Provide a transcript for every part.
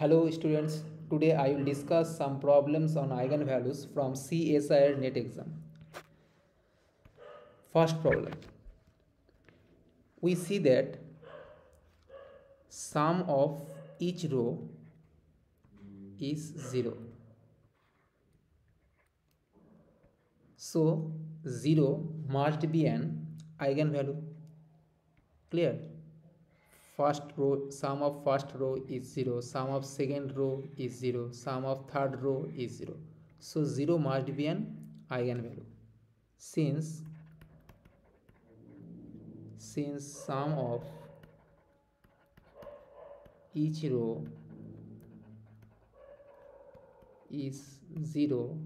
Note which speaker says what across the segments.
Speaker 1: Hello students, today I will discuss some problems on eigenvalues from CSIR NET exam. First problem, we see that sum of each row is 0. So 0 must be an eigenvalue. Clear? First row, sum of first row is 0, sum of second row is 0, sum of third row is 0. So 0 must be an eigenvalue. Since sum of each row is 0,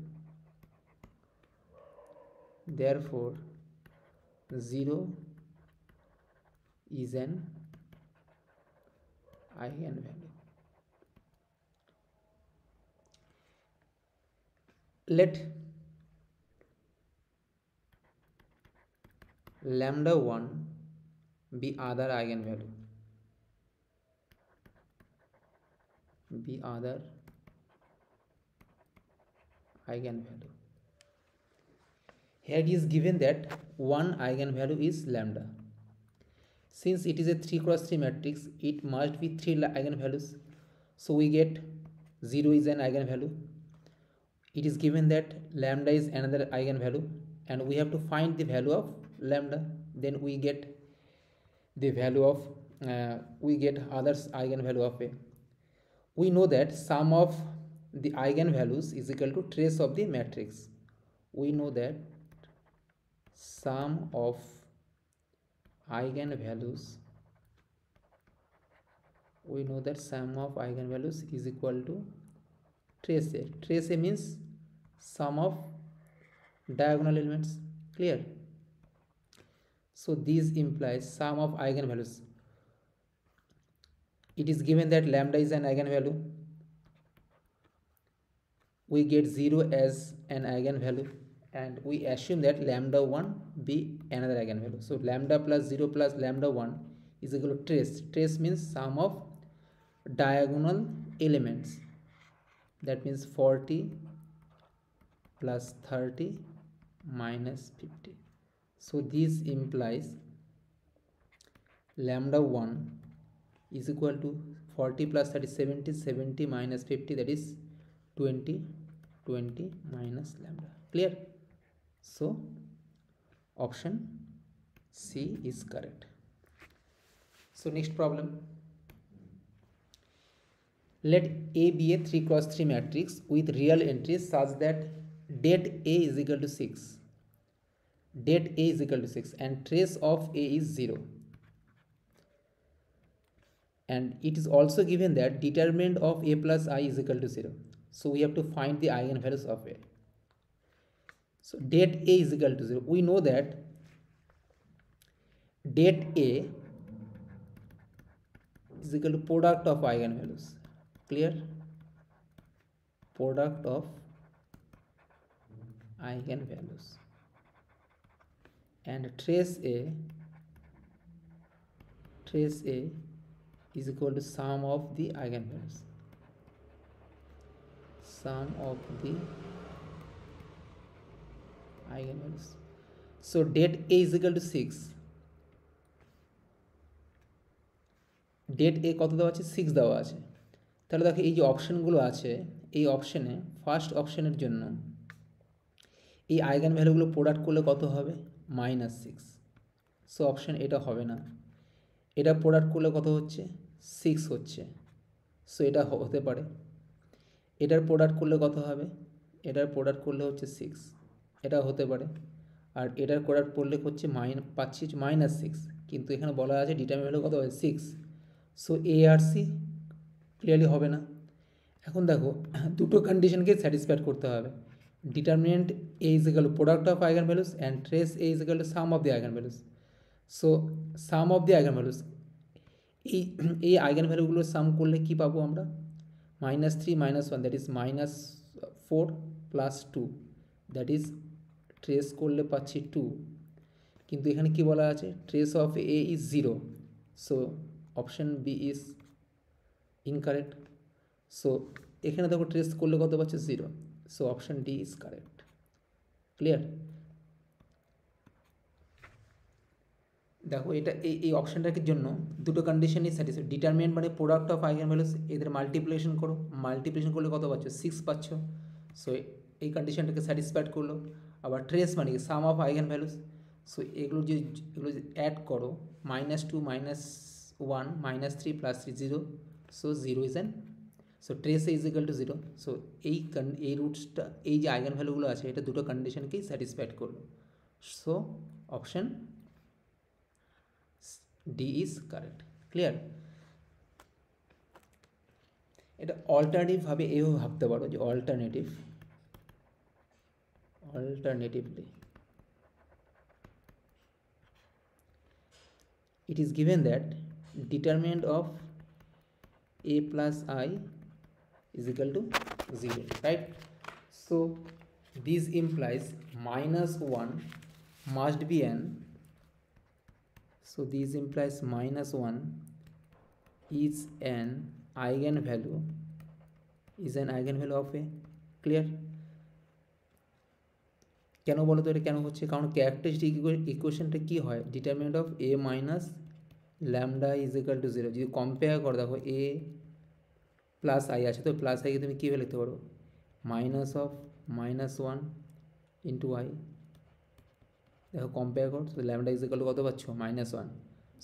Speaker 1: therefore 0 is an eigenvalue. Let lambda 1 be other eigenvalue. Here it is given that one eigenvalue is lambda. Since it is a 3 cross 3 matrix, it must be 3 eigenvalues. So we get 0 is an eigenvalue. It is given that lambda is another eigenvalue, and we have to find the value of lambda. Then we get the value of we get others eigenvalue of a. We know that sum of the eigenvalues is equal to trace of the matrix. We know that sum of eigenvalues is equal to trace A. Trace A means sum of diagonal elements. Clear? So this implies sum of eigenvalues. It is given that lambda is an eigenvalue. We get 0 as an eigenvalue, and we assume that lambda 1 be another eigenvalue. So lambda plus 0 plus lambda 1 is equal to trace. Trace means sum of diagonal elements. That means 40 plus 30 minus 50. So this implies lambda 1 is equal to 40 plus 30, 70, 70 minus 50, that is 20, 20 minus lambda. Clear? So option C is correct. So next problem. Let A be a 3 cross 3 matrix with real entries such that det A is equal to 6. Det A is equal to 6 and trace of A is 0. And it is also given that determinant of A plus I is equal to 0. So we have to find the eigenvalues of A. So det A is equal to 0. We know that det A is equal to product of eigenvalues. Clear? Product of eigenvalues. And trace A is equal to sum of the eigenvalues. So det A is equal to 6. det A কত দেওয়া আছে? 6 দেওয়া আছে। তাহলে দেখো এই যে অপশনগুলো আছে, এই অপশনে ফার্স্ট অপশনের জন্য এই আইগেন ভ্যালুগুলো প্রোডাক্ট করলে কত হবে? -6। সো অপশন এটা হবে না। এটা প্রোডাক্ট করলে কত হচ্ছে? 6 হচ্ছে। সো এটা হতে পারে। এটার প্রোডাক্ট করলে কত হবে? এটার প্রোডাক্ট করলে হচ্ছে 6, এটা হতে পারে। আর এটার প্রোডাক্ট করলে হচ্ছে পাচ্ছি -6, কিন্তু এখানে বলা আছে ডিটারমিনেন্ট ভ্যালু কত হবে? 6। সো এ আর সি ক্লিয়ারলি হবে না। এখন দেখো দুটো কন্ডিশনকে স্যাটিসফাইড করতে হবে। Determinant A is equal two product of eigen values and trace A is equal to some of the eigenvalues. So some of the eigen values, এই আইগেন ভ্যালুগুলোর সাম করলে কি পাবো আমরা? -3 -1, that is -4 plus 2, that is trace করলে পাচ্ছি 2। কিন্তু এখানে কি বলা আছে? Trace of A is 0। So option B is incorrect. So এখানে দেখো ট্রেস করলে কত পাচ্ছে 0, so option D is correct. Clear? দেখো এটা এই অপশানটার জন্য দুটো কন্ডিশনই স্যাটিসফাইড। ডিটারমিনেন্ট মানে প্রোডাক্ট অফ আইগেন ভ্যালুস, এদের মাল্টিপ্লিকেশন করো, মাল্টিপ্লিকেশন করলে কত পাচ্ছ 6 পাচ্ছ, সো এই কন্ডিশনটাকে স্যাটিসফাইড করলো। আবার ট্রেস মানে কি সাম অফ আইগেন ভ্যালুস, সো এগুলো যদি অ্যাড করো -2 -1 -3 +3 0, so 0 is an, so trace is equal to 0। So এই রুটসটা এই যে আইগেন ভ্যালুগুলো আছে এটা দুটো কন্ডিশনকেই স্যাটিসফাইড করলো, so option D is correct. Clear? এটা অল্টারনেটিভভাবে এভাবে ভাবতে পারো যে alternatively it is given that determinant of a plus I is equal to 0, right? So this implies -1 must be an, so this implies -1 is an eigenvalue of a। clear? কেন বলো তো এটা কেন হচ্ছে? কারণ ক্যারেক্টারিস্টিক ইকুয়েশনটা কী হয়, determinant of a minus lambda is equal to 0। যদি compare করো দেখো a প্লাস আই আছে, তো প্লাস আইকে তুমি কীভাবে লিখতে পারো, -1 ইন্টু আই। দেখো কম্পেয়ার করো, তো ল্যামডা ইজ ইকাল টু কত পাচ্ছ, -1,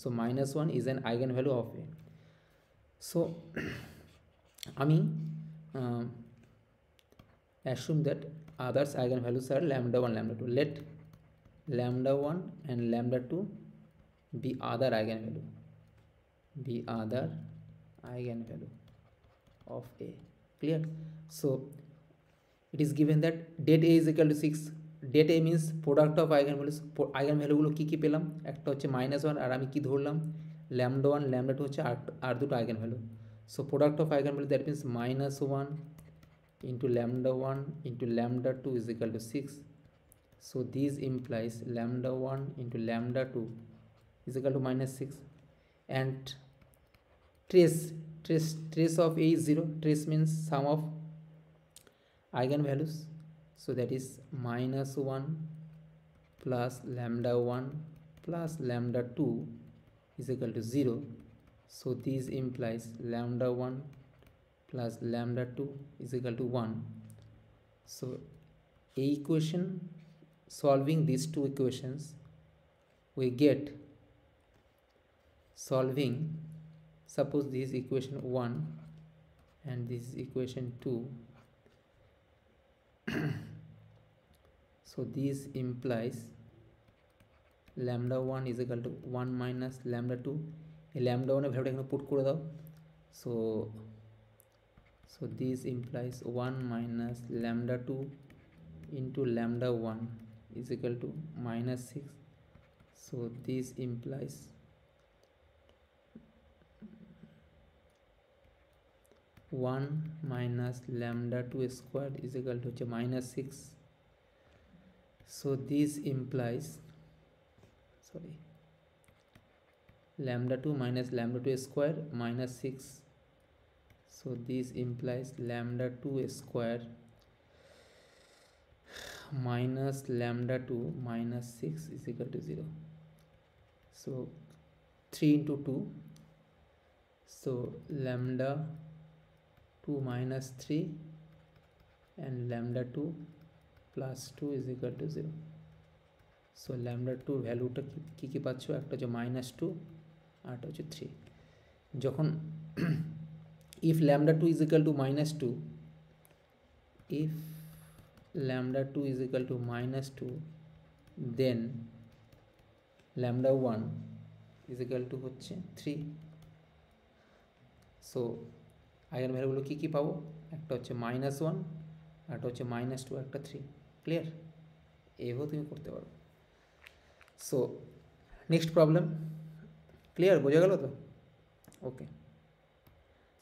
Speaker 1: so -1 is an eigen value of A. So আমি assume that others eigenvalues are lambda 1 lambda 2, let lambda 1 and lambda 2 be other eigenvalue of a। clear? So it is given that det a is equal to 6, det a means product of eigenvalues। eigenvalueগুলো কী কী পেলাম, একটা হচ্ছে -1 আর আমি কি ধরলাম lambda 1 lambda 2 হচ্ছে আর দুটো eigenvalue। So product of eigenvalue that means -1 into lambda 1 into lambda 2 is equal to 6, so this implies lambda 1 into lambda 2 is equal to -6, and trace of a is 0, trace means sum of eigenvalues, so that is -1 plus lambda 1 plus lambda 2 is equal to 0, so this implies lambda 1 plus lambda 2 is equal to 1. So a equation, solving these two equations, we get, solving, suppose this is equation 1 and this is equation 2, so this implies lambda 1 is equal to 1 minus lambda 2, এই lambda 1 এর ভ্যালুটা এখানে put করে দাও, so this implies 1 minus lambda 2 into lambda 1 is equal to -6, so this implies -1 minus lambda 2 squared is equal to -6, so this implies, sorry, lambda 2 minus lambda 2 square -6, so this implies lambda 2 square minus lambda 2 minus 6 is equal to 0, so 3 into 2, so lambda 2 minus 3 and lambda 2 plus 2 is equal to 0, so lambda 2 ভ্যালুটা কী কী পাচ্ছ, একটা হচ্ছে -2 আর একটা হচ্ছে 3। যখন if lambda 2 is equal to -2, if lambda 2 is equal to -2, then lambda 1 is equal to হচ্ছে 3, so আইগেন ভ্যালুগুলো কী কী পাবো, একটা হচ্ছে -1, একটা হচ্ছে -2, একটা 3। ক্লিয়ার? এভাবেও তুমি করতে পারো। So next problem, clear? বোঝা গেল তো? ওকে,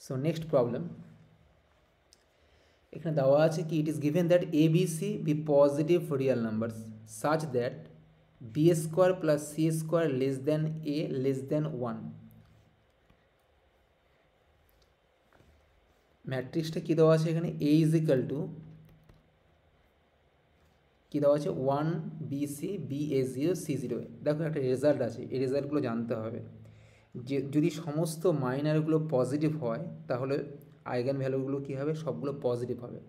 Speaker 1: সো নেক্সট প্রবলেম, এখানে দেওয়া আছে কি, it is given that A B C B positive real numbers such that B square plus C square less than A less than 1। ম্যাট্রিক্সটা কী দেওয়া আছে এখানে, এ ইজ ইকাল টু কী দেওয়া আছে, 1 BC BA0 C0। দেখো একটা রেজাল্ট আছে, এই রেজাল্টগুলো জানতে হবে। যে যদি সমস্ত মাইনারগুলো পজিটিভ হয় তাহলে আইগেন ভ্যালুগুলো কী হবে, সবগুলো পজিটিভ হবে।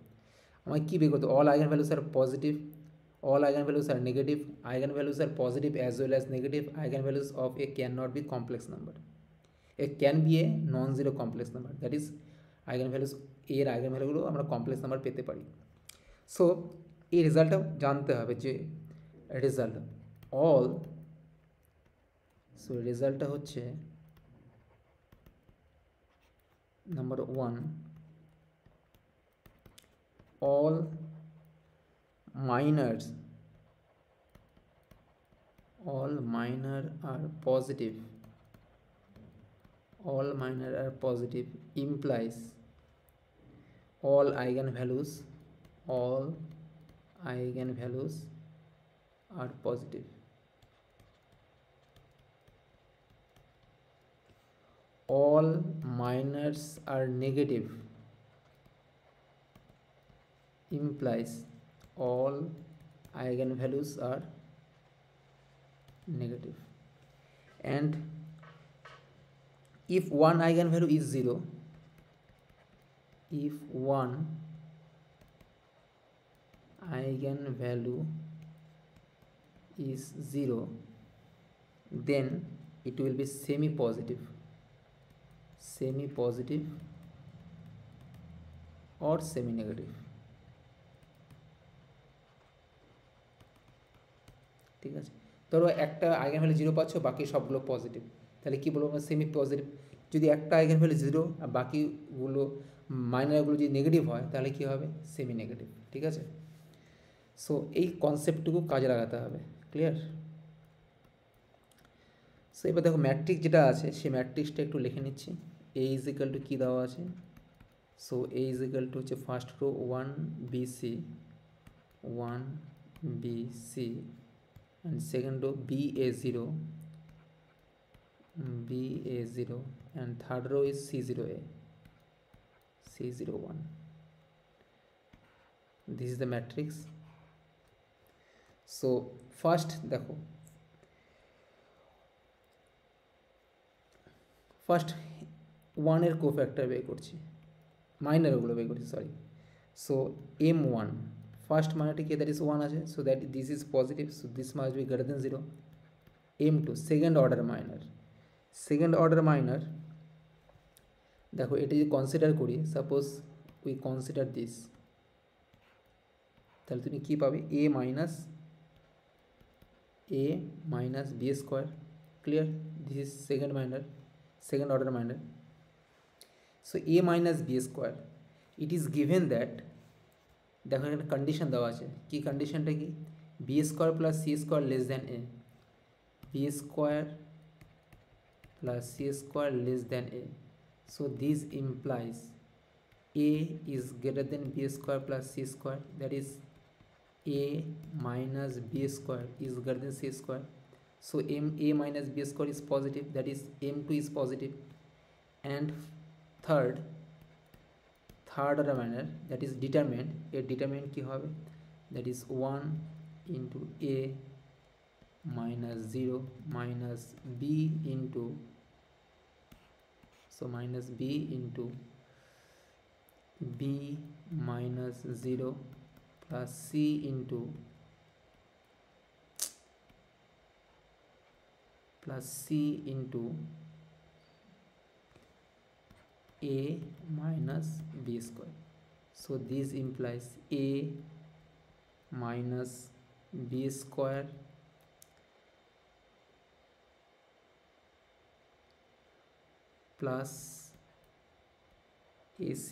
Speaker 1: আমায় কী বের করতে, all eigen values are positive, all eigenvalues are negative, eigenvalues are positive as well as negative, eigenvalues of a cannot be complex number, a can be a non-zero complex number, that is eigenvalues এর eigenvalueগুলো আমরা complex number পেতে পারি। So এই রেজাল্টটা জানতে হবে যে result all, so রেজাল্টটা হচ্ছে number 1, all minors, all minor are positive, all minor are positive implies all eigenvalues, all eigenvalues are positive, all minors are negative implies all eigenvalues are negative, and if one eigenvalue is 0, if one eigenvalue is 0, then it will be semi-positive, semi-positive or semi-negative। ঠিক আছে, ধরো একটা eigen value 0 পাচ্ছ, বাকি সবগুলো positive, তাহলে কী বলবো আমরা, সেমি পজিটিভ। যদি একটা আইগেন ভ্যালু 0 আর বাকিগুলো মাইনারগুলো যদি নেগেটিভ হয় তাহলে কী হবে, সেমি নেগেটিভ। ঠিক আছে, সো এই কনসেপ্টটুকু কাজে লাগাতে হবে। ক্লিয়ার? সো এবার দেখো ম্যাট্রিক্স যেটা আছে সেই ম্যাট্রিক্সটা একটু লিখে নিচ্ছি। এ ইজ ইকাল টু কী দেওয়া আছে, so A is equal to হচ্ছে first row 1 BC, 1 BC, and second row BA0, BA0, and third row is C0A, C01. This is the matrix. So first দেখো, ফার্স্ট 1 কোফ্যাক্টর বের করছি, মাইনারগুলো বের করছি, sorry. So M1 first মাইনারটি কি, that is 1 আছে, so that this is positive, so this must be greater then 0। M2 second order minor, second order minor দেখো এটা যদি কনসিডার করি, সাপোজ উই কনসিডার দিস, তাহলে তুমি কী পাবে, A minus B square. Clear? This is second minor, second order minor. So A minus B square, it is given that, দেখো এখানে কন্ডিশন দেওয়া আছে, কি কন্ডিশনটা কি, B square plus C square less than A, B square plus C square less than A. So this implies A is greater than B square plus C square, that is A minus B square is greater than C square. So A minus B square is positive, that is M2 is positive. And third order manner, that is determinant, a determinant কি হবে, that is 1 into A minus 0 minus B into, so minus B into B minus 0 plus C into A minus B square. So this implies A minus B square plus AC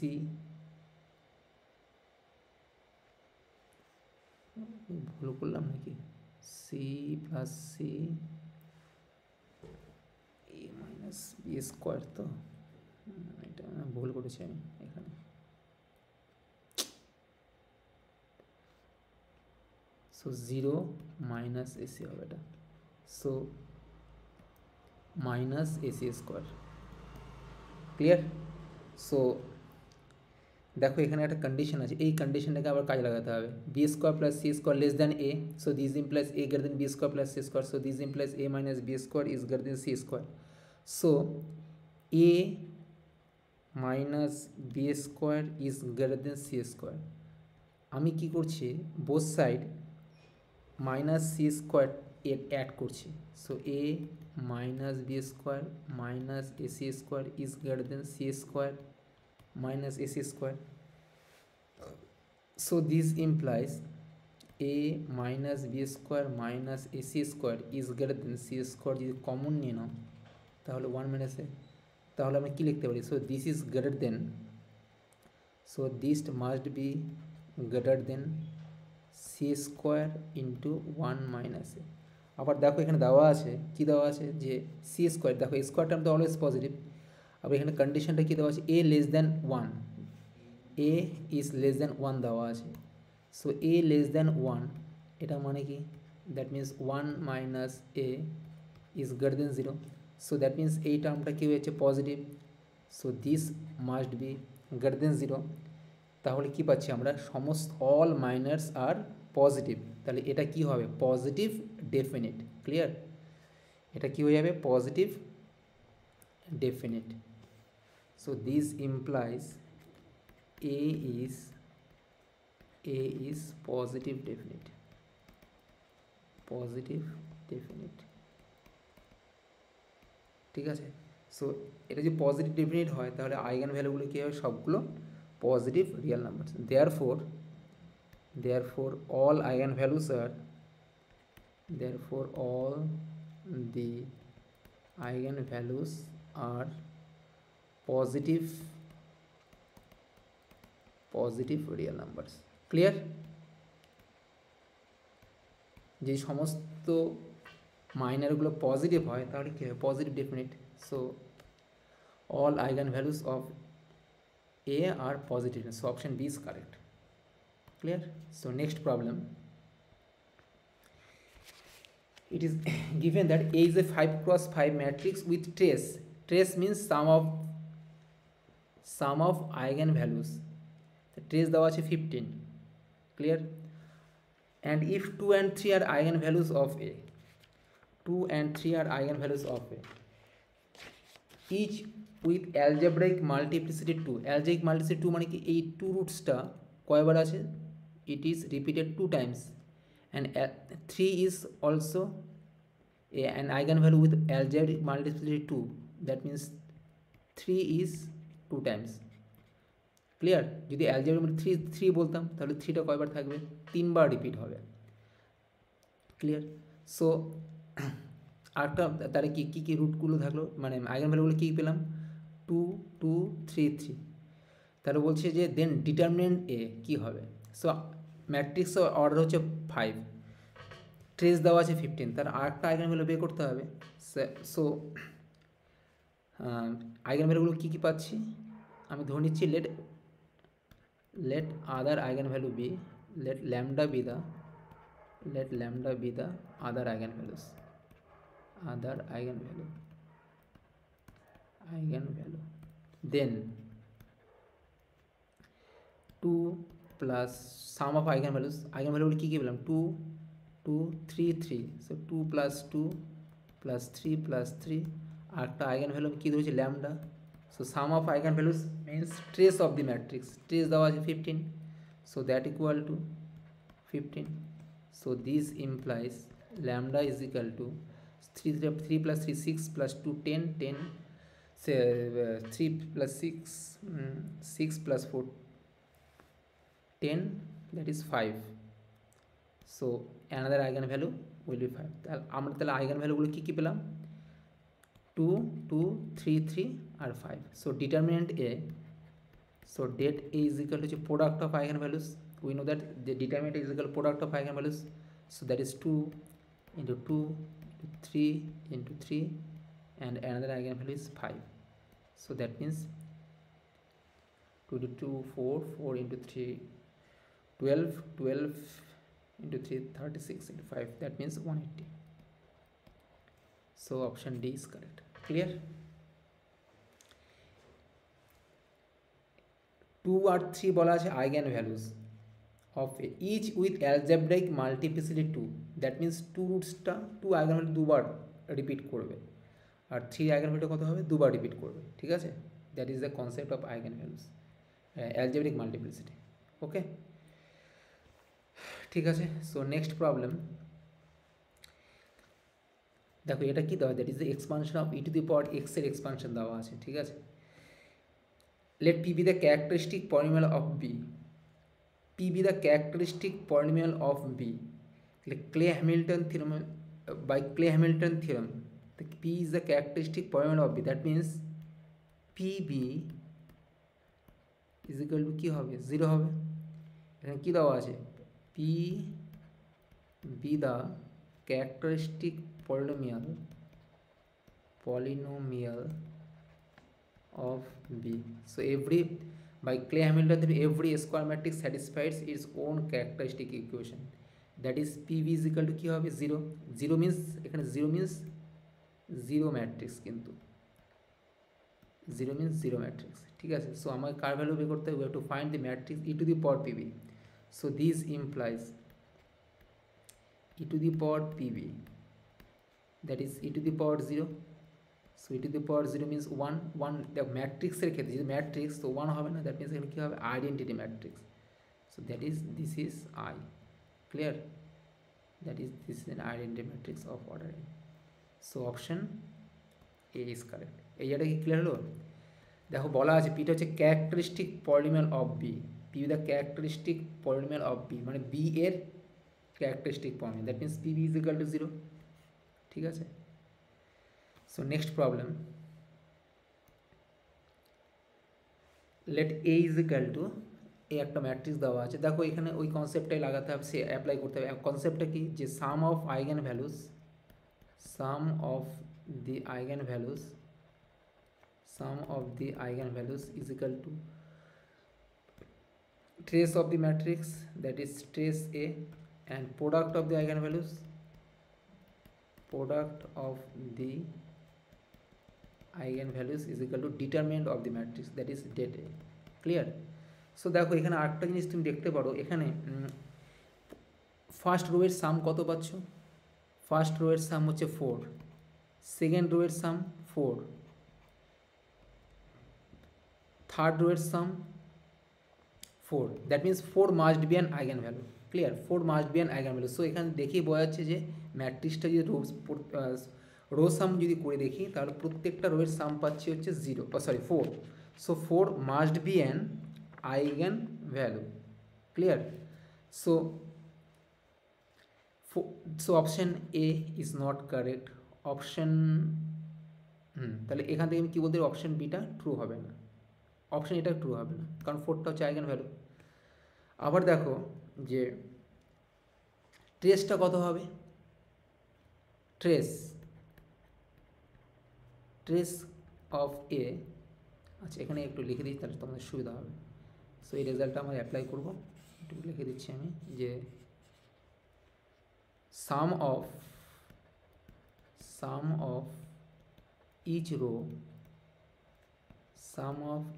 Speaker 1: ভুল করলাম নাকি, C plus C A minus B square, তো এটা ভুল করেছি আমি এখানে। So 0 minus AC হবে এটা, so minus AC square. Clear? So দেখো এখানে একটা কন্ডিশন আছে, এই কন্ডিশনটাকে আবার কাজে লাগাতে হবে। B square plus C square less than A, so this implies A greater than B square plus C square, so this implies A minus B square is greater than C square. So A minus B square is greater than C square. আমি কী করছি, both side minus C square add করছি, so A minus B square minus A C square is greater than C square minus ac square. So this implies a minus b square minus ac square is greater than c square। যদি common নিয়ে নাও তাহলে 1 minus a, তাহলে আমরা কী লিখতে পারি, so this is greater than, so this must be greater than C square into 1 minus A. আবার দেখো এখানে দেওয়া আছে, কী দেওয়া আছে, যে সি স্কোয়ার, দেখো স্কোয়ার টার্ম তো অলওয়েজ পজিটিভ। আবার এখানে কন্ডিশনটা কী দেওয়া আছে, A less than 1, A is less than 1 দেওয়া আছে। সো এ লেস দ্যান 1 এটা মানে কি, that means 1 minus A is greater then 0, so that means এই টার্মটা কী হয়েছে, positive, so this must be greater দেন 0। তাহলে কী পাচ্ছি আমরা, সমস্ত অল মাইনার্স আর পজিটিভ, তাহলে এটা কি হবে, পজিটিভ ডেফিনিট। ক্লিয়ার, এটা কি হয়ে যাবে, positive definite. So this implies a is positive definite, positive definite। ঠিক আছে, সো এটা যদি পজিটিভ ডেফিনিট হয় তাহলে আইগেন ভ্যালুগুলো কী হবে, সবগুলো positive real number. therefore all eigen values are, therefore all the eigen values are positive real numbers। ক্লিয়ার, যে সমস্ত মাইনারগুলো পজিটিভ হয় তাহলে কী হয়, positive definite. So all eigen values of A are positive, so option B is correct. Clear, so next problem, it is given that A is a 5 cross 5 matrix with trace means sum of eigenvalues, the trace দেওয়া আছে 15। clear, and if 2 and 3 are eigenvalues of A, 2 and 3 are eigenvalues of A, each with algebraic multiplicity 2, algebraic multiplicity 2 মানে কি, এই 2 রুটসটা কয়বার আছে, it is repeated 2 times, and 3 is also an eigenvalue with algebraic multiplicity 2, that means 3 is 2 times। Clear, যদি algebra 3 বলতাম তাহলে 3টা কয়বার থাকবে, 3 বার রিপিট হবে। ক্লিয়ার, সো আরেকটা তাহলে কী রুটগুলো থাকলো, মানে আইগেন ভ্যালুগুলো কী পেলাম, 2 2 3 3। তাহলে বলছে যে দেন ডিটারমিনেন্ট এ কী হবে, সো ম্যাট্রিক্সের অর্ডার হচ্ছে 5, ট্রেস দেওয়া আছে 15, তার আরেকটা আইগেন ভ্যালু বের করতে হবে। সো আইগেন ভ্যালুগুলো কী কী পাচ্ছি, আমি ধরে নিচ্ছি let other eigenvalue be, let lambda be the other eigenvalue, then 2 plus sum of eigenvalue কী কী পেলাম, 2 2 3 3, so 2 plus 2 plus 3 plus 3, আর একটা eigenvalue কী ধরেছি, lambda. So sum of eigenvalues means trace of the matrix, trace দেওয়া আছে 15, so that equal to 15, so this implies lambda is equal to 3 plus 3 6 plus 2 10 10, say 3 plus 6 6 plus 4 10, that is 5, so another eigenvalue will be 5। আমরা তাহলে eigenvalueগুলো কী কী পেলাম, 2 2 3 3 আর 5, so determinant A, so det A is equal to product of eigenvalues, we know that the determinant is equal to product of eigenvalues, so that is 2 into 2 into 3 into 3, and another eigenvalue is 5, so that means 2 into 2 4 4 into 3 12 12 into 3 36 into 5, that means 180, so option D is correct। clear, 2 আর 3 বলা আছে eigen values of A each with algebraic multiplicity 2, that means two রুটসটা two eigenvalue দুবার repeat করবে, আর 3 eigen ভ্যালুটা কত হবে দুবার রিপিট করবে, ঠিক আছে। That is the concept of eigen values algebraic multiplicity. Okay, ঠিক আছে। সো নেক্সট প্রবলেম দেখো, এটা কি দেওয়া, that is the expansion of E to the power X এর এক্সপানশন দেওয়া আছে, ঠিক আছে। Let P be the characteristic polynomial of B, P be the characteristic polynomial of B, Cayley Hamilton theorem, by Cayley Hamilton theorem P is the characteristic polynomial of B, that means P B is equal to কী হবে, 0 হবে। এখানে কী দেওয়া আছে, P be the characteristic polynomial of B. So every, by Clay Hamilton theorem, every square matrix satisfies its own characteristic equation, that is PV is equal to কি হবে 0, 0 means এখানে 0 means 0 ম্যাট্রিক্স, কিন্তু 0 means 0 ম্যাট্রিক্স, ঠিক আছে। So আমাকে কার value বের করতে হবে, we have to find the matrix e to the power PV, so this implies e to the power PV, that is e to the power 0, so e to the power 0 means 1, 1 the matrix এর ক্ষেত্রে যদি matrix তো 1 হবে না, that means এখানে কী হবে identity matrix, so that is this is I, clear, that is this is an identity matrix of order n, so option A is correct। এই জায়গাটা কি ক্লিয়ার হলো? দেখো বলা আছে পিটা হচ্ছে characteristic polynomial of B, P the characteristic polynomial of B মানে বি এর characteristic polynomial, that means P B is equal to 0, ঠিক আছে। So next problem, let A is equal to, A একটা ম্যাট্রিক্স দেওয়া আছে, দেখো এখানে ওই কনসেপ্টটাই লাগাতে হবে, সে অ্যাপ্লাই করতে হবে। কনসেপ্টটা কি, যে sum of eigen values, sum of the eigenvalues, sum of the eigenvalues is equal to trace of the matrix, that is trace A, and product of the eigenvalues, product of the eigenvalues is equal to determinant of the matrix, that is det A, clear। So দেখো এখানে আরেকটা জিনিস তুমি দেখতে পারো, এখানে first row এর সাম কত পাচ্ছ, ফার্স্ট রো এর সাম হচ্ছে 4, সেকেন্ড রো এর সাম 4, থার্ড রো এর সাম 4, that means 4 must be an eigenvalue, clear, 4 must be an eigenvalue. So এখানে দেখেই বোঝা যাচ্ছে যে ম্যাট্রিক্সটা যদি রো সাম যদি করে দেখি তাহলে প্রত্যেকটা রো এর সাম পাচ্ছি হচ্ছে 0, sorry 4, so 4 must be an eigenvalue, clear. So option A is not correct, option তাহলে এখান থেকে আমি কী বলতে পারি, অপশন বিটা ট্রু হবে না, অপশন এটা ট্রু হবে না, কারণ 4টা হচ্ছে আইগেন ভ্যালু। আবার দেখো যে ট্রেসটা কত হবে, ট্রেস অফ এ, আচ্ছা এখানে একটু লিখে দিই তাহলে তোমাদের সুবিধা হবে। সো এই রেজাল্টটা আমরা অ্যাপ্লাই করবো, একটু লিখে দিচ্ছি আমি, যে sum of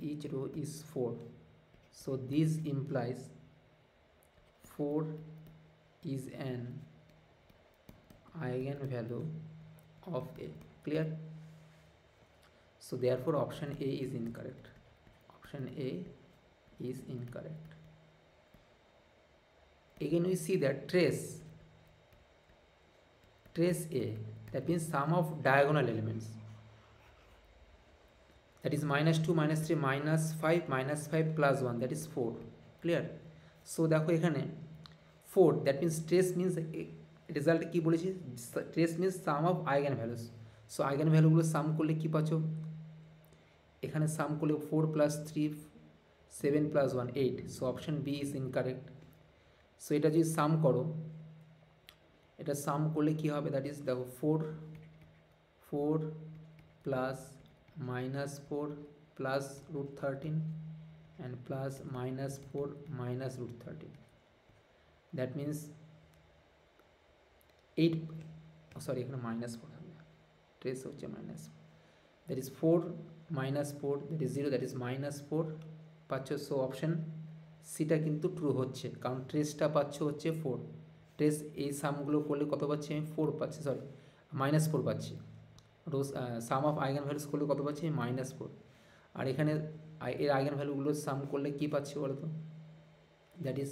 Speaker 1: each row is 4, so this implies 4 is an eigenvalue of A, clear। So therefore option A is incorrect, option A is incorrect। Again we see that trace A, that means sum of diagonal elements, that is -2 -3 -5 -5 plus 1, that is 4, clear। So দেখো এখানে 4, that means trace means result কী বলেছি, trace means sum of eigen values. So আইগেন ভ্যালুগুলো sum করলে কী পাচ্ছ, এখানে সাম করলে 4 + 3 7 + 1 8, so option B is incorrect. So এটা যদি সাম করো, এটা সাম করলে কী হবে, দ্যাট ইজ দেখো 4 plus -4 plus √13 and plus -4 minus √13, that means 8, sorry এখানে -4 হবে, ট্রেস হচ্ছে -4, that is 4 - 4, that is 0, that is -4 পাচ্ছ, সো অপশান সিটা কিন্তু ট্রু হচ্ছে, কারণ ট্রেসটা পাচ্ছ হচ্ছে 4। ট্রেস এই সামগুলো করলে কত পাচ্ছি আমি? 4 পাচ্ছি, সরি -4 পাচ্ছি। রোজ সাম অফ আইগেন ভ্যালুস করলে কত পাচ্ছি? -4। আর এখানে এর আইগেন ভ্যালুগুলো সাম করলে কী পাচ্ছি বলো তো? That is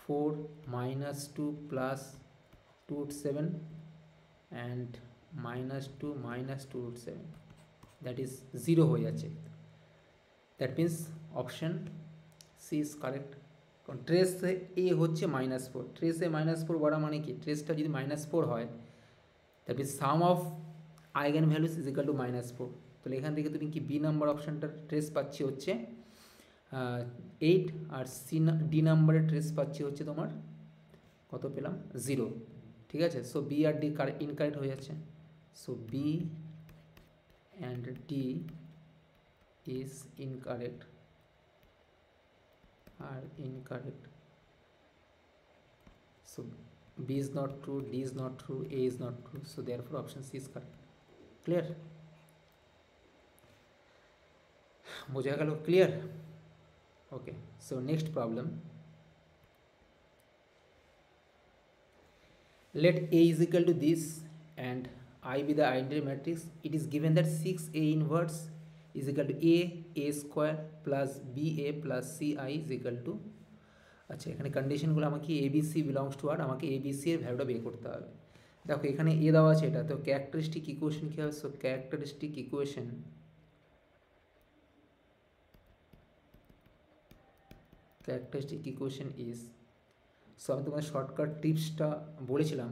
Speaker 1: 4 -2 plus 2√7 and -2 -2√7, that is 0 হয়ে যাচ্ছে। That means option C is correct. কারণ ট্রেসে এ হচ্ছে -4, ট্রেসে -4 বলা মানে কি? ট্রেসটা যদি -4 হয়, that means sum of eigen values is equal two -4। তাহলে এখান থেকে তুমি কি বি নাম্বার অপশানটার ট্রেস পাচ্ছি হচ্ছে 8, আর ডি নাম্বারের ট্রেস পাচ্ছি হচ্ছে তোমার কত পেলাম? 0। ঠিক আছে, সো বি আর ডি ইনকারেক্ট হয়ে যাচ্ছে। So B and D is incorrect, are incorrect. So B is not true, D is not true, A is not true, so therefore option C is correct. Clear? বোঝা গেল? Clear? Okay, so next problem. Let A is equal to this and I be the identity matrix. It is given that 6A inverse is equal to A square plus BA plus CI is equal to, আচ্ছা এখানে কন্ডিশনগুলো আমাকে ABC belongs to আর, আমাকে ABC এর ভ্যালুটা বের করতে হবে। দেখো এখানে এ দেওয়া আছে, এটা তো ক্যারেক্টারিস্টিক ইকুয়েশন কী হবে? So characteristic equation is, so আমি তোমাদের শর্টকাট টিপসটা বলেছিলাম।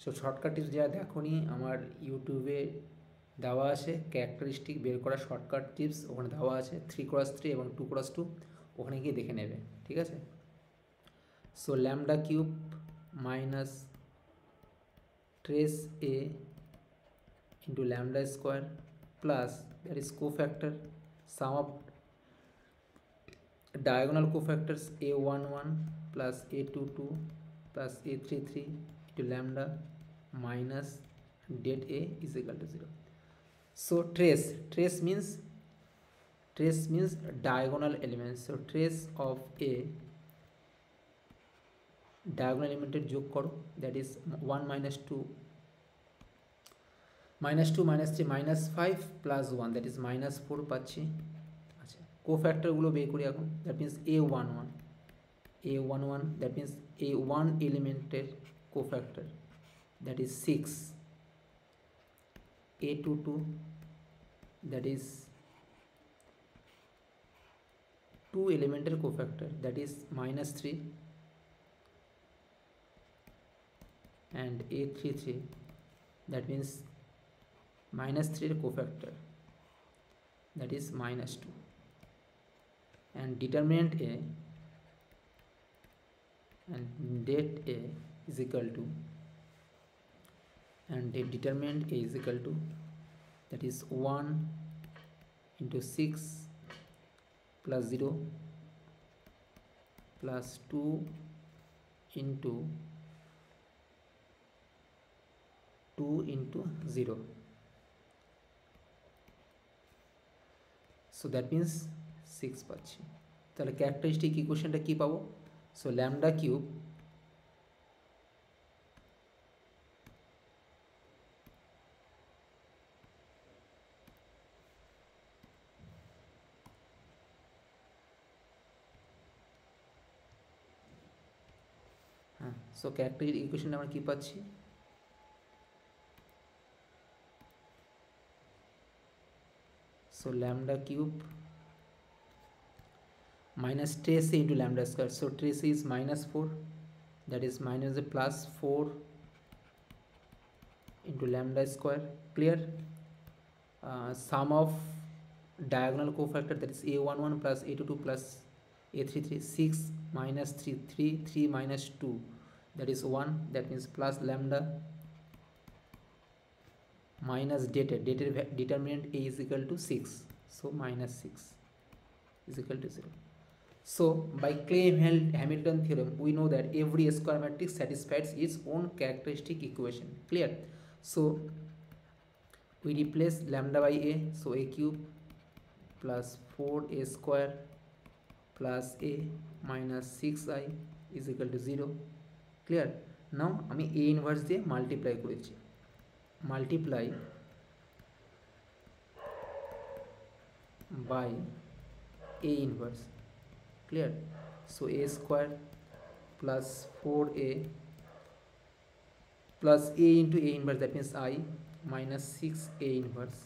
Speaker 1: সো শর্টকাট টিপস যারা দেখোনি, আমার ইউটিউবে দেওয়া আছে ক্যারেক্টারিস্টিক বের করা শর্টকাট টিপস, ওখানে দেওয়া আছে 3x3 এবং 2x2, ওখানে গিয়ে দেখে নেবে, ঠিক আছে? So lambda cube minus trace A into lambda square plus, that is cofactor, sum of diagonal cofactors A11 plus A22 plus A33 into lambda minus det A is equal to 0. So trace means diagonal elements. So trace of A diagonal এলিমেন্টের যোগ করো, that is 1 -2 -2 -3 -5 plus 1, that is -4 পাচ্ছি। আচ্ছা কোফ্যাক্টরগুলো বের করি এখন, that means A11 that means A1 এলিমেন্টের cofactor, that is 6, A22 that is 2 এলিমেন্টের cofactor, that is -3, and A33 that means -3 cofactor, that is -2, and determinant A and det A is equal to, and the determinant A is equal to, that is 1 into 6 plus 0 plus 2 into 0, so that means 6 পাচ্ছি। তাহলে characteristic ইকুয়েশনটা কি পাবো? So lambda cube হ্যাঁ, so characteristic ইকুয়েশনটা আমরা কি পাচ্ছি? So lambda cube minus trace A into lambda square. So trace A is -4, that is minus the plus 4 into lambda square. Clear? Sum of diagonal cofactor, that is A11 plus A22 plus A33, 6 minus 3, 3 minus 2, that is 1, that means plus lambda minus determinant A is equal to 6, so -6 is equal to 0. So by Clay-Hamilton theorem we know that every square matrix satisfies its own characteristic equation. Clear? So we replace lambda by A, so A cube plus 4A square plus A minus 6i is equal to 0। Clear? Now আমি A inverse দিয়ে multiply করেছি, multiply by A inverse. Clear? So A square plus 4a plus a into a inverse, that means I minus 6a inverse।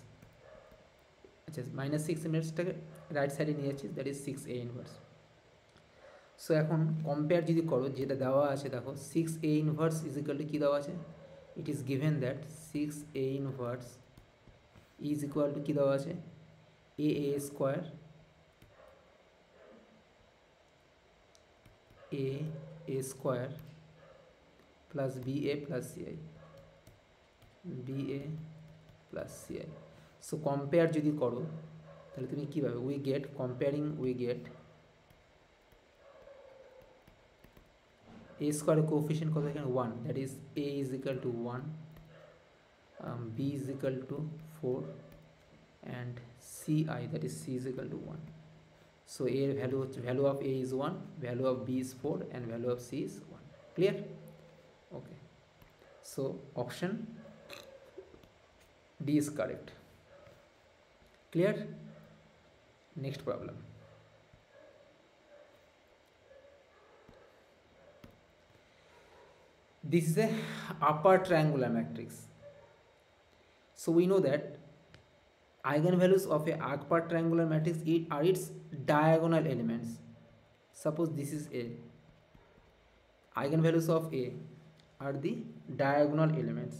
Speaker 1: আচ্ছা, minus 6 ইনভার্সটাকে right সাইডে নিয়ে যাচ্ছি, that is 6a inverse. So এখন compare যদি করো, যেটা দেওয়া আছে দেখো 6a inverse is equal to কী দেওয়া আছে, it is given that 6a inverse is equal to কী দেওয়া আছে, a square a square plus ba plus ci, ba plus ci। So compare যদি করো তাহলে তুমি কী পাবে, we get, comparing we get a স্কোয়ারের কোএফিসিয়েন্ট কত এখানে 1, that is a is equal two 1, b is equal two 4 and ci, that is c is equal two 1। So এর ভ্যালু হচ্ছে, value of a is 1, value of b is 4 and value of c is 1। Clear? Okay, so option D is correct. Clear? Next problem. This is a upper triangular matrix. So we know that eigenvalues of a upper triangular matrix are its diagonal elements. Suppose this is A. Eigenvalues of A are the diagonal elements.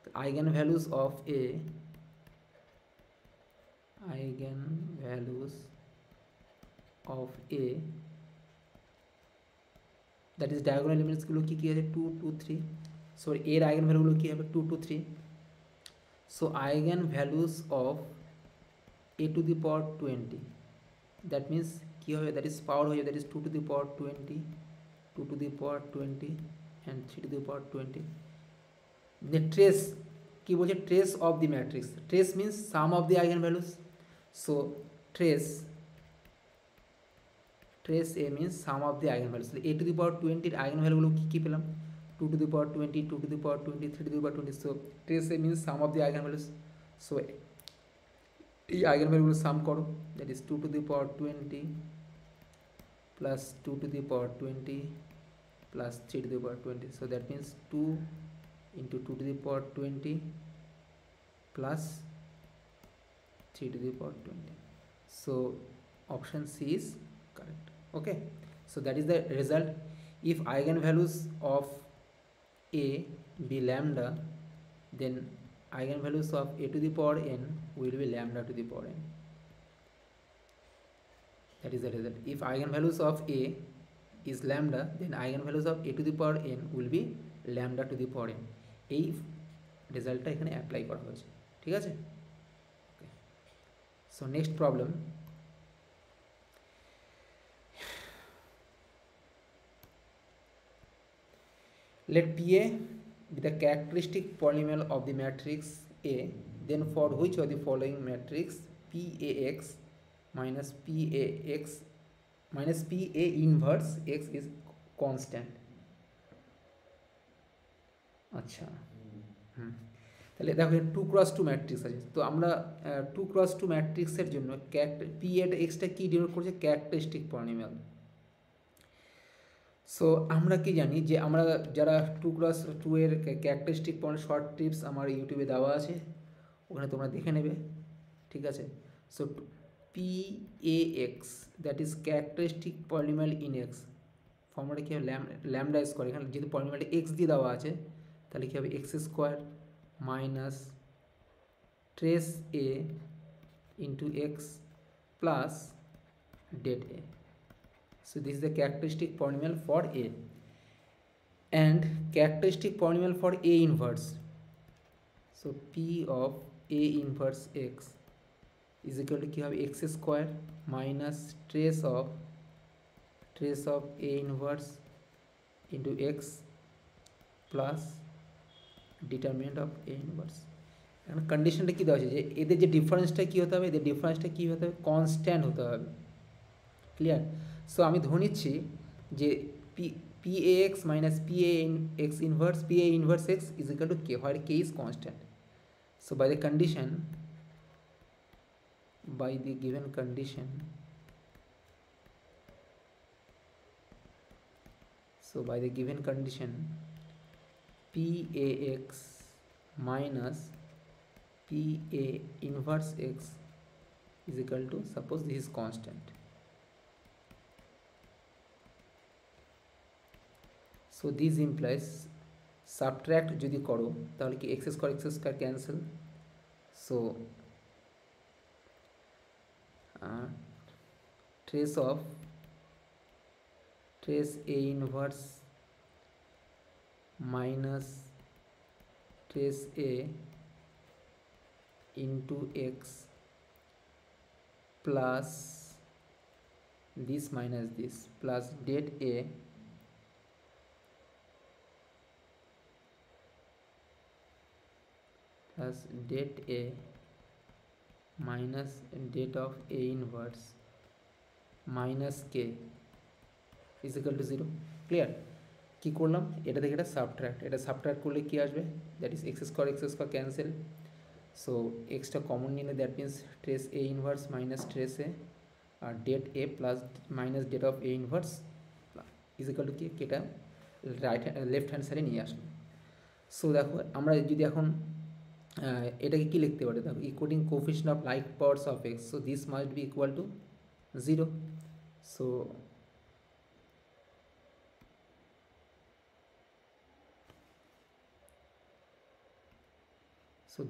Speaker 1: The eigenvalues of A, eigenvalues of A, that is diagonal elements গুলো কি কি আছে 2 2 3, sorry এর eigenvalue গুলো কি হবে 2 2 3। so eigenvalues of a to the power 20, that means কি হবে, that is power হয়ে যাবে, that is 2 to the power 20, 2 to the power 20 and 3 to the power 20। the trace কি বলছে, trace of the matrix, trace means sum of the eigenvalues। so trace a means sum of the eigenvalues। a to the power 20 এর eigenvalue গুলো কি কি পেলাম, 2 to the power 20, 2 to the power 20, 3 to the power 20। so trace a means sum of the eigenvalues। so এই eigenvalue গুলো সাম করো, that is 2 to the power 20 plus 2 to the power 20 plus 3 to the power 20। so that means 2 into 2 to the power 20 plus 3 to the power 20। so option C is correct। okay, so that is the result। if eigenvalues of A be lambda, then eigenvalues of a to the power n will be lambda to the power n। that is the result। if eigenvalues of A is lambda, then eigenvalues of a to the power n will be lambda to the power n। এই রেজাল্টটা এখানে apply করা হয়েছে, ঠিক আছে। Okay, so next problem. let PA be the characteristic polynomial of the matrix A, then for which of the following matrix PAX minus PA inverse X is constant। আচ্ছা, তাহলে দেখো 2x2 ম্যাট্রিক্স আছে, তো আমরা 2x2 ম্যাট্রিক্সের জন্য PA extra কি denote করছে, ক্যারেক্টারিস্টিক পলিনোমিয়াল। সো আমরা কি জানি যে আমরা যারা 2x2 এর ক্যারেক্টারিস্টিক পয়েন্ট শর্ট টিপস আমার ইউটিউবে দেওয়া আছে, ওখানে তোমরা দেখে নেবে, ঠিক আছে। So PAX that is characteristic polynomial in x, ফর্মুলাটা কী হবে, ল্যামডা স্কোয়ার, এখানে যেহেতু পলিনোমিয়ালটা এক্স দিয়ে দেওয়া আছে তাহলে কী হবে x square minus trace A into x plus det A. So this is the characteristic polynomial for A, and characteristic polynomial for A inverse, so P of A inverse X is equal to কি হবে x square minus trace of A inverse into x plus determinant of A inverse। এখন কন্ডিশনটা কী দেওয়া আছে যে এদের যে ডিফারেন্সটা কী হতে হবে, এদের ডিফারেন্সটা কী হতে হবে, কনস্ট্যান্ট হতে হবে। ক্লিয়ার? সো আমি ধরে নিচ্ছি যে P A x minus P A x inverse P A inverse x is equal two K, where K is constant. So by the condition, by the given condition, so by the given condition, PAX minus PA inverse x is equal to, suppose this is constant. So this implies subtract যদি করো তাহলে কি x square cancel. So trace A inverse minus trace A into x plus this minus this plus det A plus det A minus det of A inverse minus k is equal to 0. Clear? কী করলাম, এটা থেকে এটা subtract করলে কী আসবে, that is X square cancel. So এক্সটা common নিলে that means trace A inverse minus trace A আর det A plus minus det of A inverse is equal to কি, এটা লেফট হ্যান্ড সাইডে নিয়ে আসবে. সো দেখো আমরা যদি এখন এটাকে কী লিখতে পারি, দেখো equalling coefficient of like powers of X, so this must be equal to 0. So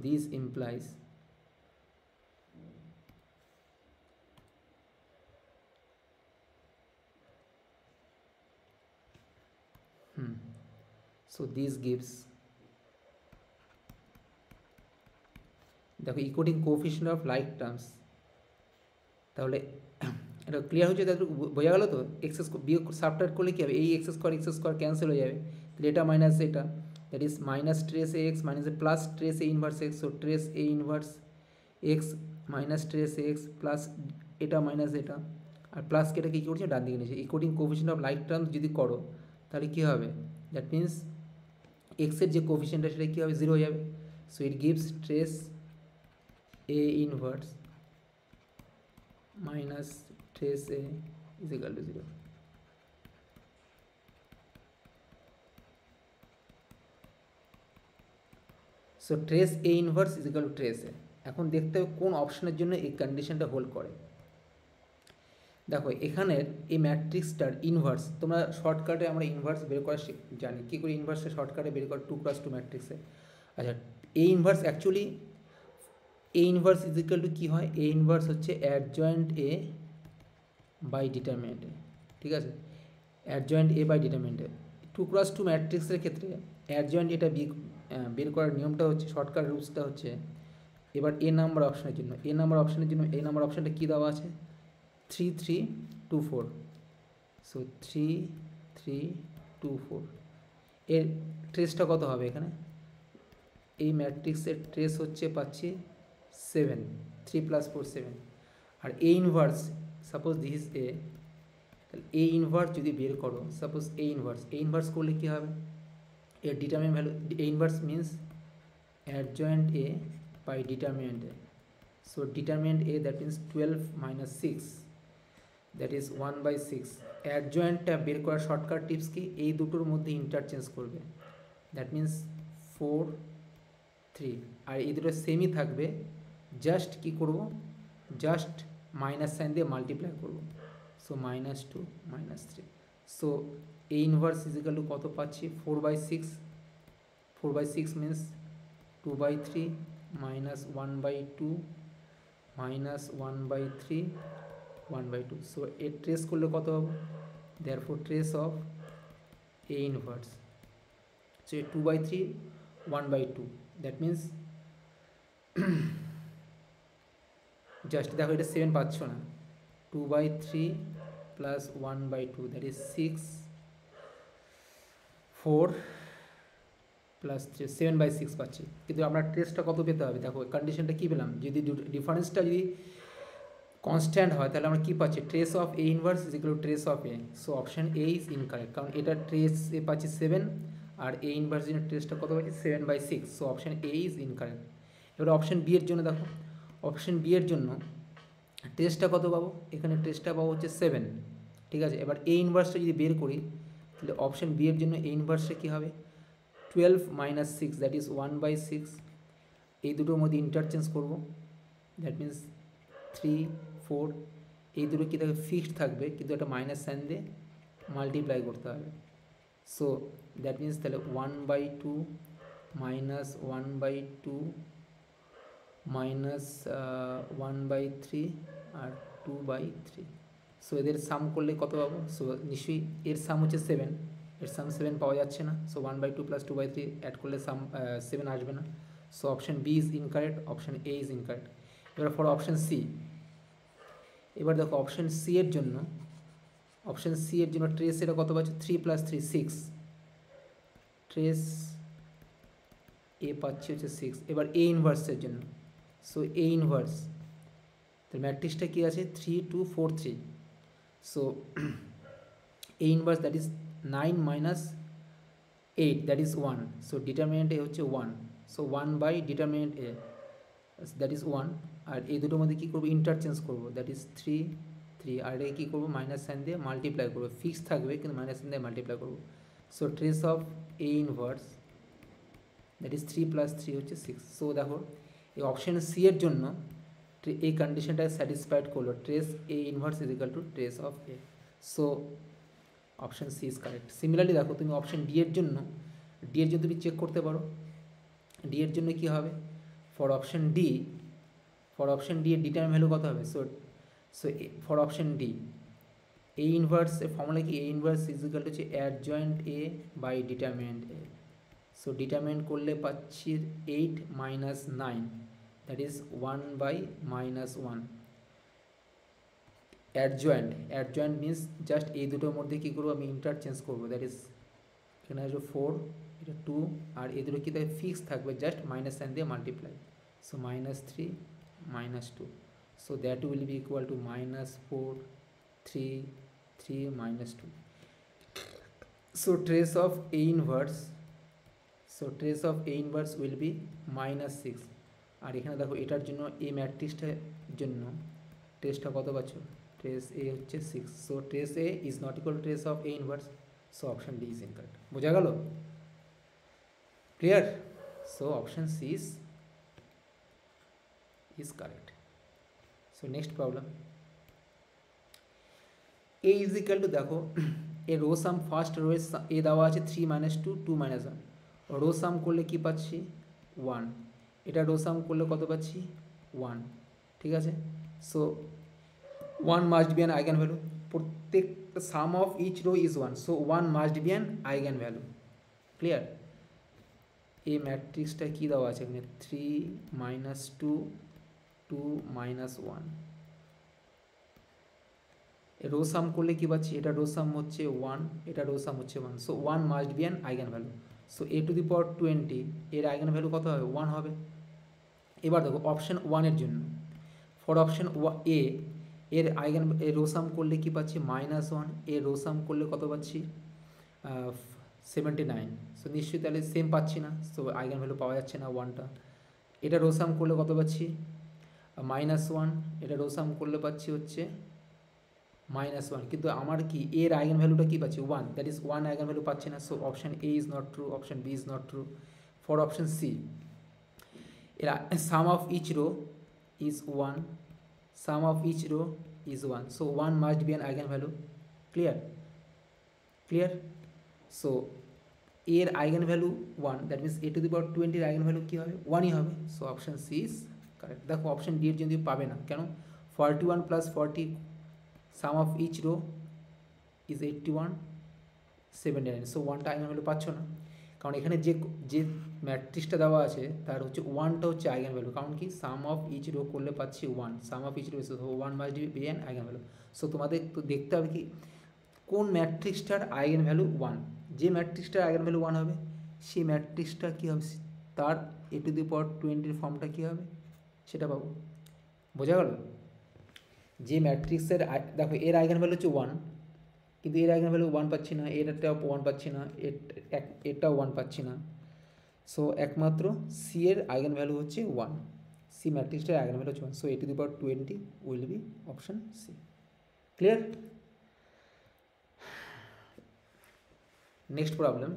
Speaker 1: this implies so this gives, দেখো equalling coefficient of like terms, তাহলে এটা ক্লিয়ার হচ্ছে, তাদের বোঝা গেল তো. এক্স বিয়োগ সাবট্রাক্ট করলে কী হবে, এই এক্স স্কোয়ার ক্যান্সেল হয়ে যাবে, তাহলে এটা মাইনাস এটা, that is minus trace a x minus a plus trace a inverse x, so trace a inverse x minus trace a x plus এটা মাইনাস এটা আর প্লাস কেটা কী করছে ডান দিকে নিয়েছে. ইকুয়ালিং কোফিশিয়েন্ট অফ লাইক টার্মস যদি করো তাহলে কী হবে, দ্যাট মিনস এক্সের যে কোফিশিয়েন্টটা সেটা কী হবে, 0 হয়ে যাবে. So it gives trace A inverse minus trace A is equal to 0. So trace A inverse is equal to trace A. এখন দেখতে হবে কোন অপশনের জন্য এই কন্ডিশনটা হোল্ড করে. দেখো এখানের এই ম্যাট্রিক্সটার ইনভার্স, তোমরা শর্টকাটে আমরা ইনভার্স বের করা জানি, কী করে ইনভার্সটা শর্টকাটে বের করে 2x2 ম্যাট্রিক্সে. আচ্ছা A inverse actually A inverse is equal to কী হয়, এ ইনভার্স হচ্ছে adjoint A by determinant A. ঠিক আছে, adjoint A by determinant A. 2x2 ম্যাট্রিক্সের ক্ষেত্রে অ্যাডজয়েন্ট এটা বের করার নিয়মটা হচ্ছে, শর্টকাট রুলসটা হচ্ছে, এবার এ নাম্বার অপশানের জন্য এ নাম্বার অপশানটা কী দেওয়া আছে, 3 3 2 4. সো 3 3 2 4 এর ট্রেসটা কত হবে, এখানে এই ম্যাট্রিক্সের ট্রেস হচ্ছে পাচ্ছি 7, 3 + 4 7. আর A inverse suppose this A, তাহলে এ ইনভার্স যদি বের করো, সাপোজ এ ইনভার্স করলে কী হবে, এর determinant value, A inverse means adjoint A by determinant A. So determinant A that means 12 - 6, that is 1/6. অ্যাডজয়েন্টটা বের করার শর্টকাট টিপস কি, এই দুটোর মধ্যে ইন্টারচেঞ্জ করবে, দ্যাট মিনস 4 3, আর এই দুটো সেমই থাকবে, জাস্ট কী করব, জাস্ট মাইনাস সাইন দিয়ে মাল্টিপ্লাই করব. So -2 -3. So A inverse is equal two কত পাচ্ছি, 4/6. 4/6 মিনস 2/3 -1/2 -1/3 1/2. সো এর ট্রেস করলে কত হবে, therefore trace of A inverse, so 2/3 1/2, that means just দেখো এটা 7 পাচ্ছ না, 2/3 + 1/2 দ্যাট ইজ 6 4 + 3 7/6 পাচ্ছি. কিন্তু আমরা ট্রেসটা কত পেতে হবে, দেখো কন্ডিশনটা কী পেলাম, যদি ডিফারেন্সটা যদি কনস্ট্যান্ট হয় তাহলে আমরা কী পাচ্ছি trace of A inverse is equal to trace of A, so option A is incorrect, কারণ এটা ট্রেস এ পাচ্ছি 7 আর এ ইনভার্স জন্য ট্রেসটা কত পাচ্ছি 7/6, so option A is incorrect. এবার অপশান বি এর জন্য দেখো, অপশান বি এর জন্য ট্রেসটা কত পাবো, এখানে ট্রেসটা পাবো হচ্ছে 7, ঠিক আছে। এবার এ ইনভার্সটা যদি বের করি তাহলে অপশান বি এর জন্য এ ইনভার্সটা কী হবে 12 - 6 দ্যাট ইজ 1/6, এই দুটোর মধ্যে ইন্টারচেঞ্জ করবো, দ্যাট মিন্স 3 4, এই দুটো কী থাকবে ফিক্সড থাকবে, কিন্তু একটা মাইনাস সাইন দিয়ে মাল্টিপ্লাই করতে হবে, সো দ্যাট মিন্স তাহলে 1/2 -1/2 মাইনাস 1/3 আর 2/3, সো এদের সাম করলে কত পাবো, সো নিশ্চয়ই এর সাম হচ্ছে 7, এর সাম 7 পাওয়া যাচ্ছে না, সো 1/2 + 2/3 অ্যাড করলে সাম 7 আসবে না, so option B is incorrect, option A is incorrect. এবার ফর অপশান সি, এবার দেখো অপশান সি এর জন্য, অপশান সি এর জন্য ট্রেস এটা কত পাচ্ছে 3 + 3 6, ট্রেস এ পাচ্ছি হচ্ছে 6। এবার এ ইনভার্সের জন্য, সো এ ইনভার্স তো ম্যাট্রিক্সটা কী আছে 3 2 4 3, so A inverse that is 9 - 8 that is 1, so determinant A হচ্ছে 1, সো 1/ডিটারমিনেন্ট এ দ্যাট ইজ 1, আর এই দুটোর মধ্যে কী করবো ইন্টারচেঞ্জ করবো, দ্যাট ইজ 3 3, আর এটাকে কী করবো মাইনাস সাইন দিয়ে মাল্টিপ্লাই করবো, ফিক্স থাকবে কিন্তু মাইনাস সাইন দিয়ে মাল্টিপ্লাই করবো, so trace of A inverse that is 3 + 3 হচ্ছে 6, সো দেখো এই অপশান সি এর জন্য এই কন্ডিশনটা স্যাটিসফাইড করলো, trace A inverse is equal to trace of A, so option C is correct. Similarly দেখো তুমি অপশান ডি এর জন্য, ডি এর জন্য তুমি চেক করতে পারো, ডি এর জন্য কী হবে for option D, for option D এর ডিটারমিনেন্ট ভ্যালু কত হবে, so so for option D A inverse এর ফর্মুলা কি, A inverse is equal to হচ্ছে adjoint A by determinant A, so determinant করলে পাচ্ছি 8 - 9 that is 1/-1, adjoint, adjoint means just এই দুটোর মধ্যে কী করবো আমি ইন্টারচেঞ্জ করবো, দ্যাট ইজ এখানে আসবে 4, এটা 2, আর এই দুটো কী থাকবে ফিক্স থাকবে, জাস্ট মাইনাস সাইন দিয়ে multiply, so -3 - 2, so that will be equal to -4 3 3 - 2, so trace of a inverse, so trace of a inverse will be -6, আর এখানে দেখো এটার জন্য এই ম্যাট্রিক্সটার জন্য ট্রেসটা কত পাচ্ছ, ট্রেস এ হচ্ছে 6, so trace A is not equal to trace of A inverse, so option D is incorrect. বোঝা গেল, clear, so option C is correct. So next problem, a is equal to দেখো a row sum first row এ দেওয়া আছে 3 - 2 2 - 1, row sum করলে কি পাচ্ছি 1, এটা row sum করলে কত পাচ্ছি 1, ঠিক আছে, so 1 must be an eigenvalue, প্রত্যেক sum of each row is 1, so 1 must be an eigenvalue, clear. এই ম্যাট্রিক্সটা কী দেওয়া আছে এখানে 3 - 2 2 - 1, রো সাম করলে কী পাচ্ছি, এটা রো সাম হচ্ছে 1, এটা রো সাম হচ্ছে 1, so 1 must be an eigenvalue, so a⁻20 এর আইগেন ভ্যালু কত হবে 1 হবে। এবার দেখো অপশান 1 এর জন্য, ফর অপশান এ এর আইগেন রো সাম করলে কী পাচ্ছি -1, এর রো সাম করলে কত পাচ্ছি 79, সো নিশ্চয়ই তাহলে সেম পাচ্ছি না, সো আইগেন ভ্যালু পাওয়া যাচ্ছে না 1টা। এটা রো সাম করলে কত পাচ্ছি -1, এটা রো সাম করলে পাচ্ছি হচ্ছে -1, কিন্তু আমার কি এর আইগেন ভ্যালুটা কী পাচ্ছি 1, দ্যাট ইজ 1 আইগেন ভ্যালু পাচ্ছি না, so option A is not true, option B is not true. For option C এর sum of each row is 1, sum of each row is 1, so 1 must be an eigenvalue, clear clear, so এর eigenvalue 1, that means a⁻20 এর eigenvalue কী হবে 1ই হবে, so option C is correct. দেখো option D এর জন্য পাবে না কেন, 41 + 40 sum of each row is 81 79, so 1টা আইগেন ভ্যালু পাচ্ছ না, কারণ এখানে যে ম্যাট্রিক্সটা দেওয়া আছে তার হচ্ছে 1টা হচ্ছে আইগেন ভ্যালু, কারণ কি সাম অফ ইচ রো করলে পাচ্ছি 1, sum of each row 1 must be an eigenvalue, so তোমাদের তো দেখতে হবে কি কোন ম্যাট্রিক্সটার আইগেন ভ্যালু 1, যে ম্যাট্রিক্সটার আইগেন ভ্যালু 1 হবে সেই ম্যাট্রিক্সটা কী হবে তার a⁻20 ফর্মটা কী হবে সেটা পাবো। বোঝা গেল, যে ম্যাট্রিক্সের দেখো এর আইগেন ভ্যালু হচ্ছে 1, কিন্তু এর আইগেন ভ্যালু 1 পাচ্ছি না, এটাও 1 পাচ্ছি না, এটাও 1 পাচ্ছি না। সো একমাত্র সি এর আইগেন ভ্যালু হচ্ছে 1, সি ম্যাট্রিক্সটার আইগেন ভ্যালু হচ্ছে 1, সো এটি the power 20 will be option C. Clear? Next problem,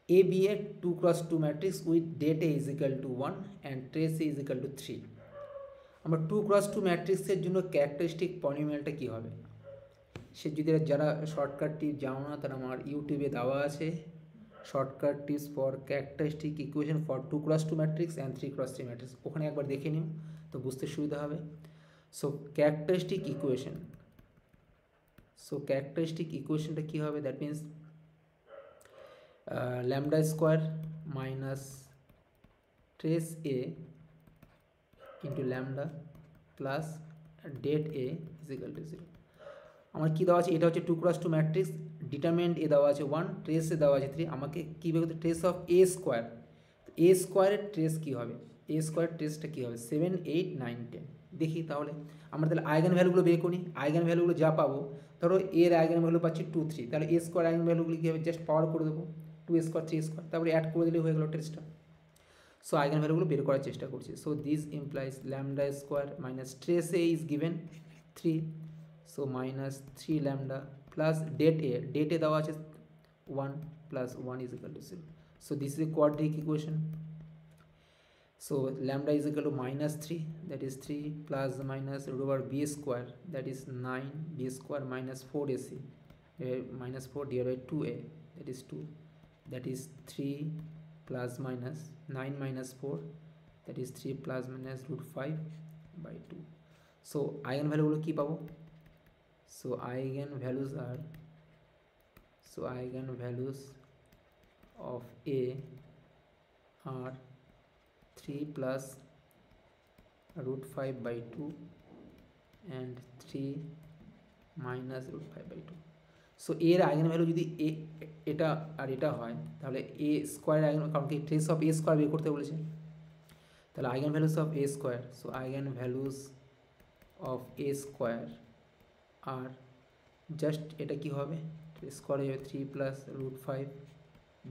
Speaker 1: A be a 2x2 matrix with date A is equal to 1 and trace A is equal to 3. আমরা 2x2 ম্যাট্রিক্সের জন্য characteristic পলিনোমিয়ালটা কী হবে, সে যদি যারা shortcut টিপ জানো না তারা আমার ইউটিউবে দেওয়া আছে shortcut tips for characteristic equation for 2x2 matrix and 3x3 matrix, ওখানে একবার দেখে নিও তো বুঝতে সুবিধা হবে। সো ক্যারেক্টারিস্টিক ইকুয়েশনটা কী হবে, that means lambda square minus trace A into lambda plus date A is equal to 0. আমার কী দেওয়া আছে, এটা হচ্ছে 2x2 ম্যাট্রিক্স, ডিটারমিনেন্ট এ দেওয়া আছে 1, ট্রেস এ দেওয়া আছে 3, আমাকে কী বের করতে, ট্রেস অফ এ স্কোয়ার, এ স্কোয়ারের ট্রেস কী হবে, এ স্কোয়ারের ট্রেসটা কী হবে 7, 8, 9, 10। দেখি তাহলে আমরা তাহলে আইগেন ভ্যালুগুলো বের করি, আইগেন ভ্যালুগুলো যা পাবো, ধরো এর আইগেন ভ্যালু পাচ্ছি 2, 3, তাহলে এ স্কোয়ার আইগেন ভ্যালুগুলি কী হবে, জাস্ট পাওয়ার করে দেবো 2 স্কোয়ার 3 স্কোয়ার, তারপরে অ্যাড করে দিলে হয়ে গেলো ট্রেসটা। সো আইগেন ভ্যালুগুলো বের করার চেষ্টা করছি। So this implies lambda square minus trace A is given 3, so minus 3 lambda plus det A দেওয়া আছে 1 plus 1 is equal to 0. So this is a quadratic equation. So lambda is equal to minus 3, that is 3 plus minus root over b square, that is 9, b square minus 4ac, minus 4 divided by 2a, that is 2, that is 3 plus minus 9 minus 4, that is 3 plus minus root 5 by 2. So eigenvalue গুলো কি পাবো, so eigenvalues of a are 3 plus root 5 by 2 and 3 minus root 5 by 2. So এর eigen value যদি এটা আর এটা হয় তাহলে এ square eigen, কারণ কি ট্রেস অফ এ স্কোয়ার বের করতে বলেছে, তাহলে eigen values of A square, so eigen values of A square are just এটা কি হবে, স্কোয়ার হয়ে যাবে 3 plus root 5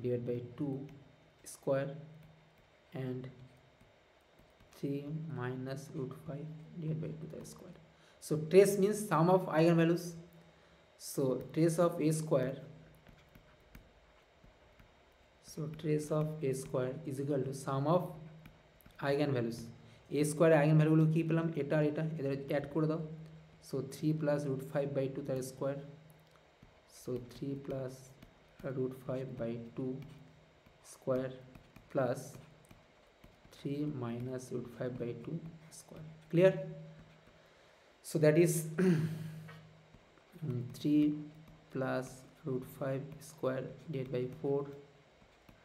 Speaker 1: divide by 2 square and 3 minus root 5 divided by 2 the square. So trace means sum of eigenvalues. So trace of a square is equal to sum of eigenvalues. A square eigenvalue গুলো কি পেলাম, এটা আর এটা এদের add করে দাও, so 3 plus root 5 by 2 তার square, so 3 plus root 5 by 2 square plus 3 minus root 5 by 2 square. Clear? So that is 3 plus root 5 square divided by 4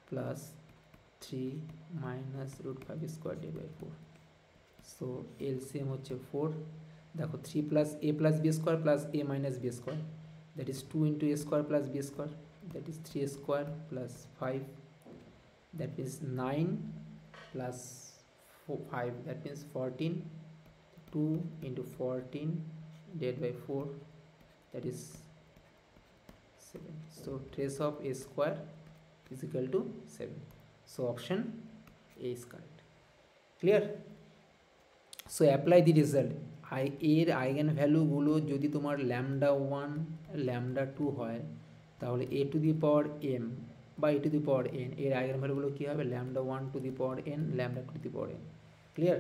Speaker 1: plus 3 minus root 5 square divided by 4. So LCM হচ্ছে 4, দেখো 3 plus a plus b square plus a minus b square, that is 2 into a square plus b square, that is 3 square plus 5, that is 9 plus 5, that means 14, 2 into 14 divided by 4, that is 7. So trace of a square is equal to 7. So option A is correct. Clear? So apply the result. এর eigen ভ্যালুগুলো যদি তোমার lambda 1 lambda 2 হয় তাহলে a two the power m বা a two the power n এর eigen ভ্যালুগুলো কী হবে, lambda 1 two the power n lambda 2 two the power n. Clear?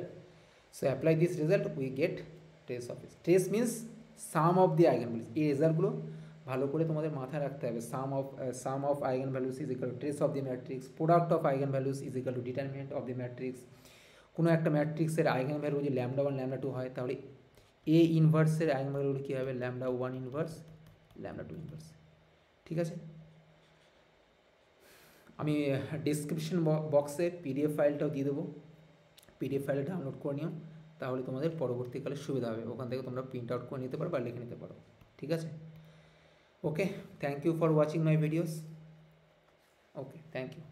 Speaker 1: So apply this result, we get trace of it. Trace means sum of the eigenvalues. এই রেজাল্টগুলো ভালো করে তোমাদের মাথায় রাখতে হবে। sum of eigenvalues is equal to trace of the matrix, product of eigenvalues is equal to determinant of the matrix. কোনো একটা ম্যাট্রিক্সের আইগেন ভ্যালু যদি ল্যামডা 1 ল্যামডা 2 হয় তাহলে এ ইনভার্সের আইগেন ভ্যালুগুলো কী হবে, ল্যামডা 1 ইনভার্স ল্যামডা 2 ইনভার্স। ঠিক আছে, আমি ডিসক্রিপশন বক্সে পিডিএফ ফাইলটাও দিয়ে দেবো, পিডিএফ ফাইলটা ডাউনলোড করে নিও, তাহলে তোমাদের পরবর্তীকালে সুবিধা হবে, ওখান থেকে তোমরা প্রিন্ট আউট করে নিতে পারো বা লিখে নিতে পারো। ঠিক আছে, okay, thank you for watching my videos. Okay, thank you.